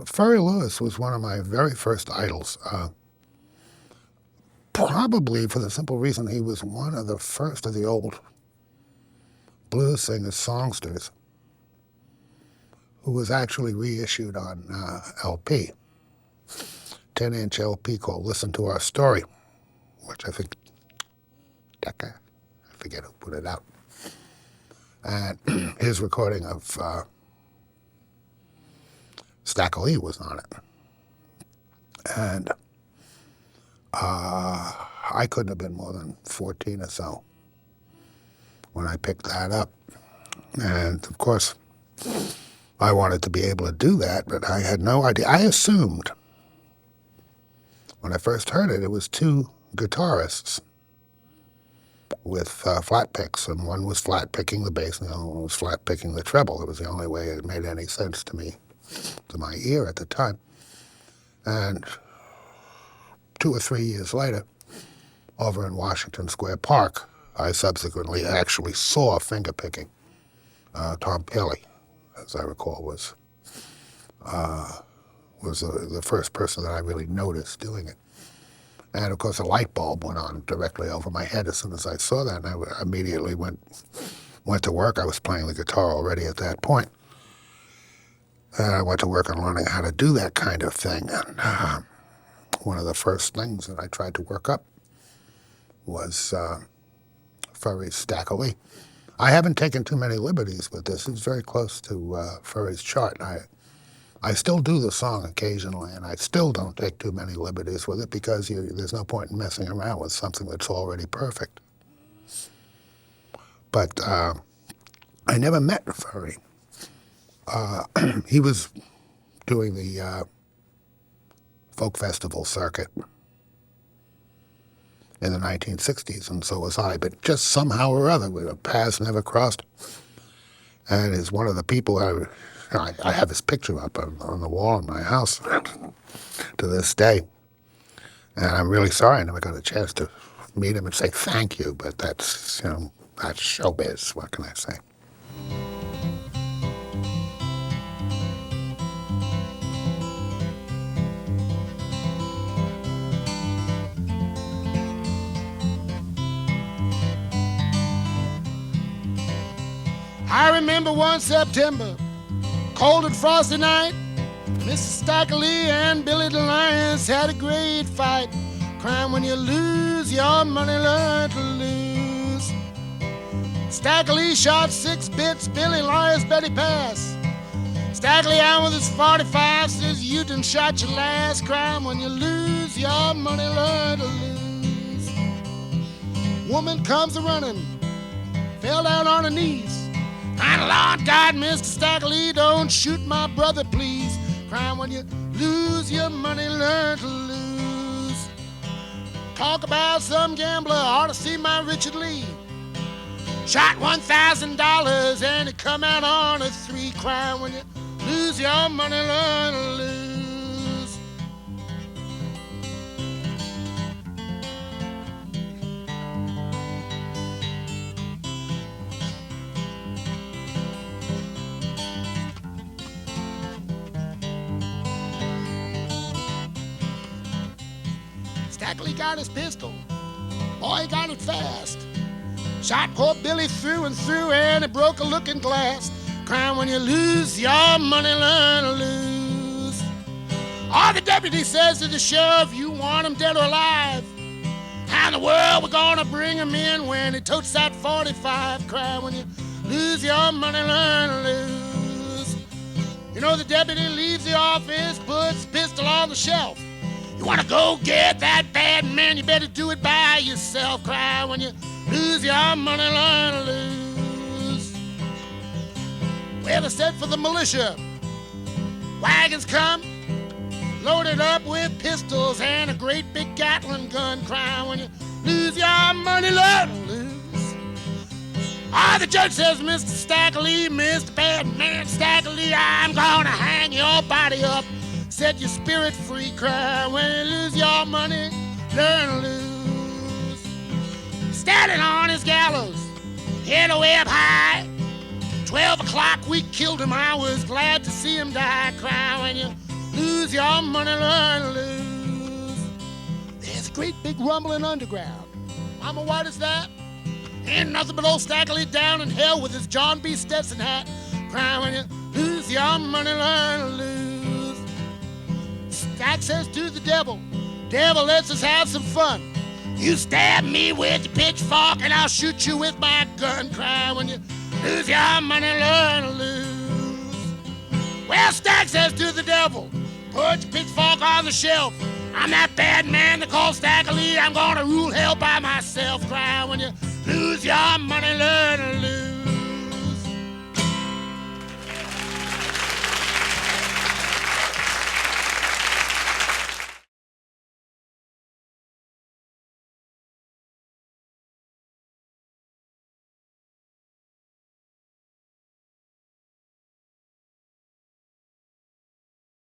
Furry Lewis was one of my very first idols, probably for the simple reason he was one of the first of the old blues singers, songsters, who was actually reissued on LP, 10-inch LP called Listen to Our Story, which I think Decca, I forget who put it out. And his recording of Stackerlee was on it. And I couldn't have been more than 14 or so when I picked that up. And, of course, I wanted to be able to do that, but I had no idea. I assumed, when I first heard it, it was two guitarists with flat picks, and one was flat picking the bass and the other one was flat picking the treble. It was the only way it made any sense to me, to my ear at the time. And 2 or 3 years later, over in Washington Square Park, I subsequently actually saw finger picking. Tom Pelly, as I recall, was the first person that I really noticed doing it. And, of course, a light bulb went on directly over my head as soon as I saw that, and I immediately went to work. I was playing the guitar already at that point. And I went to work on learning how to do that kind of thing. And one of the first things that I tried to work up was Furry's Stackerlee. I haven't taken too many liberties with this. It's very close to Furry's chart. I still do the song occasionally, and I still don't take too many liberties with it because there's no point in messing around with something that's already perfect. But I never met Furry. He was doing the folk festival circuit in the 1960s, and so was I. But just somehow or other, our paths never crossed. And he's one of the people I have his picture up on the wall in my house to this day. And I'm really sorry I never got a chance to meet him and say thank you, but that's showbiz. What can I say? I remember one September, cold and frosty night, Mr. Stackerlee and Billy the Lions had a great fight. Crime when you lose your money, learn to lose. Stackerlee shot 6 bits, Billy Lions bet he pass. Stackerlee out with his 45 says you done shot your last. Crime when you lose your money, learn to lose. Woman comes a running, fell down on her knees. And Lord God, Mr. Stackerlee, don't shoot my brother, please. Crime when you lose your money, learn to lose. Talk about some gambler, ought to see my Richard Lee. Shot $1,000 and it come out on a 3. Crime when you lose your money, learn to lose. Stackerlee got his pistol, boy got it fast. Shot poor Billy through and through and it broke a looking glass. Crime when you lose your money, learn to lose. All the deputy says to the sheriff, you want him dead or alive. How in the world we gonna bring him in when he totes that 45? Crime when you lose your money, learn to lose. You know the deputy leaves the office, puts his pistol on the shelf. You want to go get that bad man, you better do it by yourself. Cry when you lose your money, learn to lose. Well, they said for the militia, wagons come, loaded up with pistols and a great big Gatling gun. Cry when you lose your money, learn to lose. The judge says, Mr. Stackerlee, Mr. Bad Man Stackerlee, I'm gonna hang your body up. Set your spirit free, cry when you lose your money, learn to lose. Standing on his gallows, head way up high. 12 o'clock, we killed him, I was glad to see him die. Cry when you lose your money, learn to lose. There's a great big rumbling underground. Mama, what is that? Ain't nothing but old Stackerlee down in hell with his John B. Stetson hat, crying when you lose your money, learn to lose. Stack says to the devil, devil, let's us have some fun. You stab me with your pitchfork and I'll shoot you with my gun, crying when you lose your money, learn to lose. Well, Stack says to the devil, put your pitchfork on the shelf. I'm that bad man they call Stackerlee. I'm gonna rule hell by myself, crying when you lose your money, learn